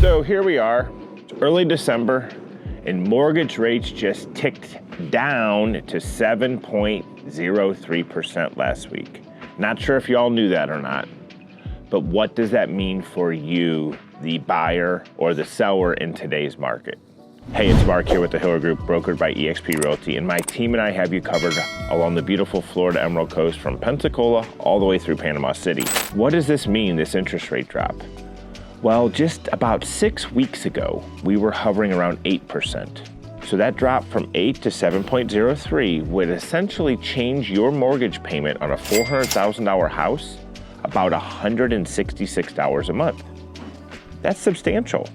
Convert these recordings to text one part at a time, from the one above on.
So here we are, it's early December, and mortgage rates just ticked down to 7.03% last week. Not sure if y'all knew that or not, but what does that mean for you, the buyer or the seller in today's market? Hey, it's Mark here with the Hiller Group, brokered by eXp Realty, and my team and I have you covered along the beautiful Florida Emerald Coast from Pensacola all the way through Panama City. What does this mean, this interest rate drop? Well, just about 6 weeks ago, we were hovering around 8%. So that drop from 8 to 7.03 would essentially change your mortgage payment on a $400,000 house about $166 a month. That's substantial.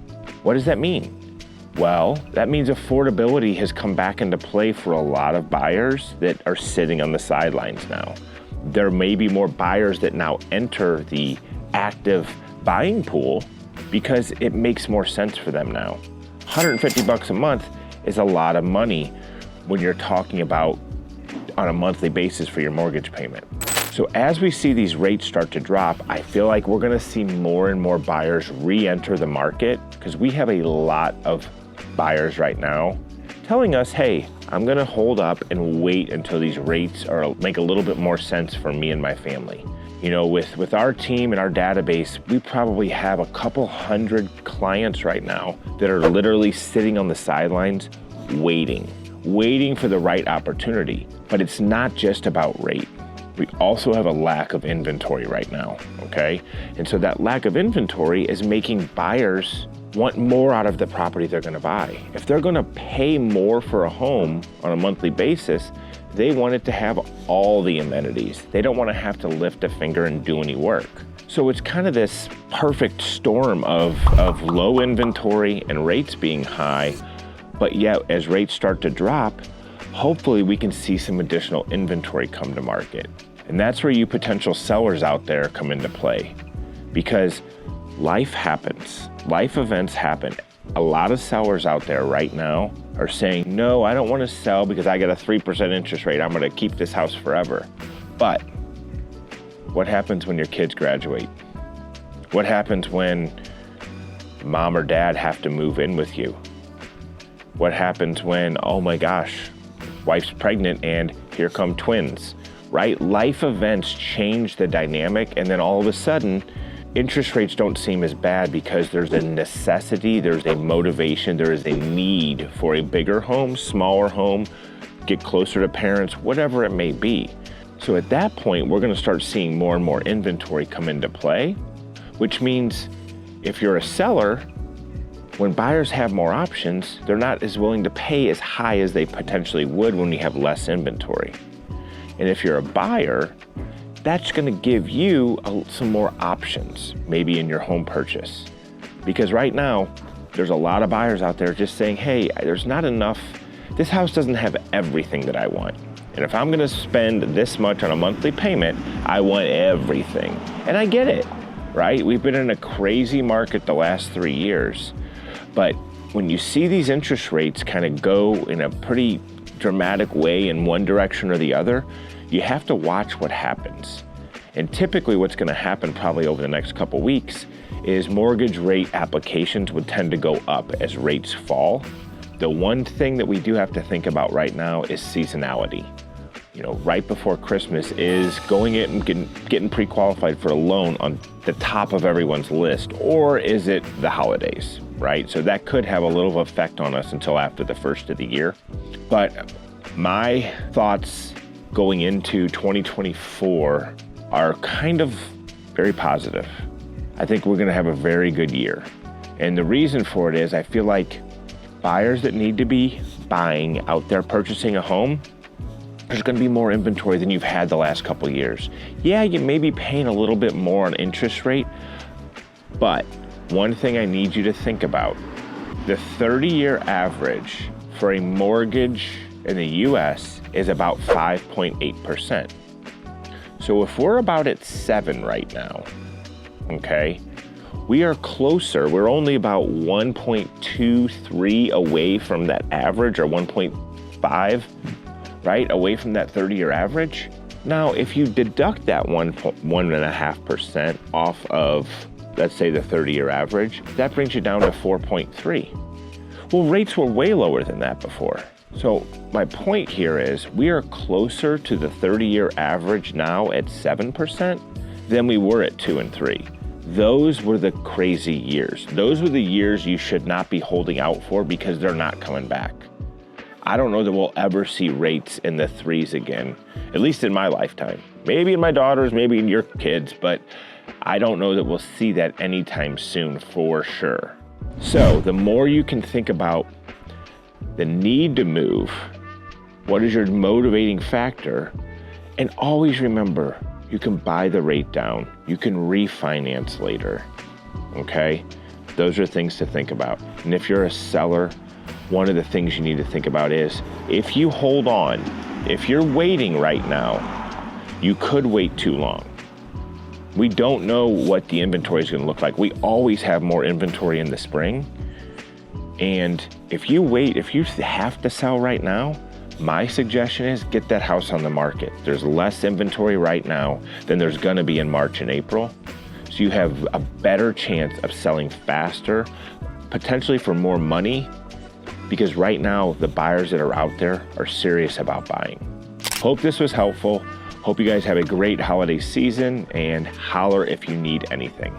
What does that mean? Well, that means affordability has come back into play for a lot of buyers that are sitting on the sidelines now. There may be more buyers that now enter the active buying pool because it makes more sense for them now. $150 a month is a lot of money when you're talking about on a monthly basis for your mortgage payment. So as we see these rates start to drop, I feel like we're gonna see more and more buyers re-enter the market because we have a lot of buyers right now telling us, hey, I'm gonna hold up and wait until these rates make a little bit more sense for me and my family. You know, with our team and our database, we probably have a couple hundred clients right now that are literally sitting on the sidelines waiting for the right opportunity. But it's not just about rate. We also have a lack of inventory right now, okay? And so that lack of inventory is making buyers want more out of the property they're gonna buy. If they're gonna pay more for a home on a monthly basis, they want it to have all the amenities. They don't want to have to lift a finger and do any work. So it's kind of this perfect storm of low inventory and rates being high, but yet as rates start to drop, hopefully we can see some additional inventory come to market. And that's where you potential sellers out there come into play, because life happens, life events happen. A lot of sellers out there right now are saying, no, I don't want to sell because I get a 3% interest rate. I'm going to keep this house forever. But what happens when your kids graduate? What happens when mom or dad have to move in with you? What happens when, oh my gosh, wife's pregnant and here come twins, right? Life events change the dynamic, and then all of a sudden, interest rates don't seem as bad because there's a necessity, there's a motivation, there is a need for a bigger home, smaller home, get closer to parents, whatever it may be. So at that point, we're gonna start seeing more and more inventory come into play, which means if you're a seller, when buyers have more options, they're not as willing to pay as high as they potentially would when you have less inventory. And if you're a buyer, that's gonna give you some more options, maybe in your home purchase. Because right now, there's a lot of buyers out there just saying, hey, there's not enough, this house doesn't have everything that I want. And if I'm gonna spend this much on a monthly payment, I want everything. And I get it, right? We've been in a crazy market the last 3 years. But when you see these interest rates kind of go in a pretty dramatic way in one direction or the other, you have to watch what happens. And typically what's gonna happen probably over the next couple weeks is mortgage rate applications would tend to go up as rates fall. The one thing that we do have to think about right now is seasonality. You know, right before Christmas is going in and getting pre-qualified for a loan on the top of everyone's list, or is it the holidays, right? So that could have a little effect on us until after the first of the year. But my thoughts going into 2024 are kind of very positive. I think we're gonna have a very good year. And the reason for it is I feel like buyers that need to be buying out there, purchasing a home, there's gonna be more inventory than you've had the last couple of years. Yeah, you may be paying a little bit more on interest rate, but one thing I need you to think about, the 30-year average for a mortgage in the US is about 5.8%. So if we're about at 7 right now, okay, we are closer, we're only about 1.23 away from that average, or 1.5, right, away from that 30-year average. Now, if you deduct that 1.5% off of let's say the 30-year average, that brings you down to 4.3. Well, rates were way lower than that before. So my point here is we are closer to the 30-year average now at 7% than we were at 2 and 3. Those were the crazy years. Those were the years you should not be holding out for because they're not coming back. I don't know that we'll ever see rates in the 3s again, at least in my lifetime. Maybe in my daughter's, maybe in your kids, but I don't know that we'll see that anytime soon for sure. So the more you can think about the need to move, what is your motivating factor, and always remember, you can buy the rate down. You can refinance later, okay? Those are things to think about. And if you're a seller, one of the things you need to think about is if you hold on, if you're waiting right now, you could wait too long. We don't know what the inventory is going to look like. We always have more inventory in the spring. And if you wait, if you have to sell right now, my suggestion is get that house on the market. There's less inventory right now than there's going to be in March and April. So you have a better chance of selling faster, potentially for more money, because right now the buyers that are out there are serious about buying. Hope this was helpful. Hope you guys have a great holiday season, and holler if you need anything.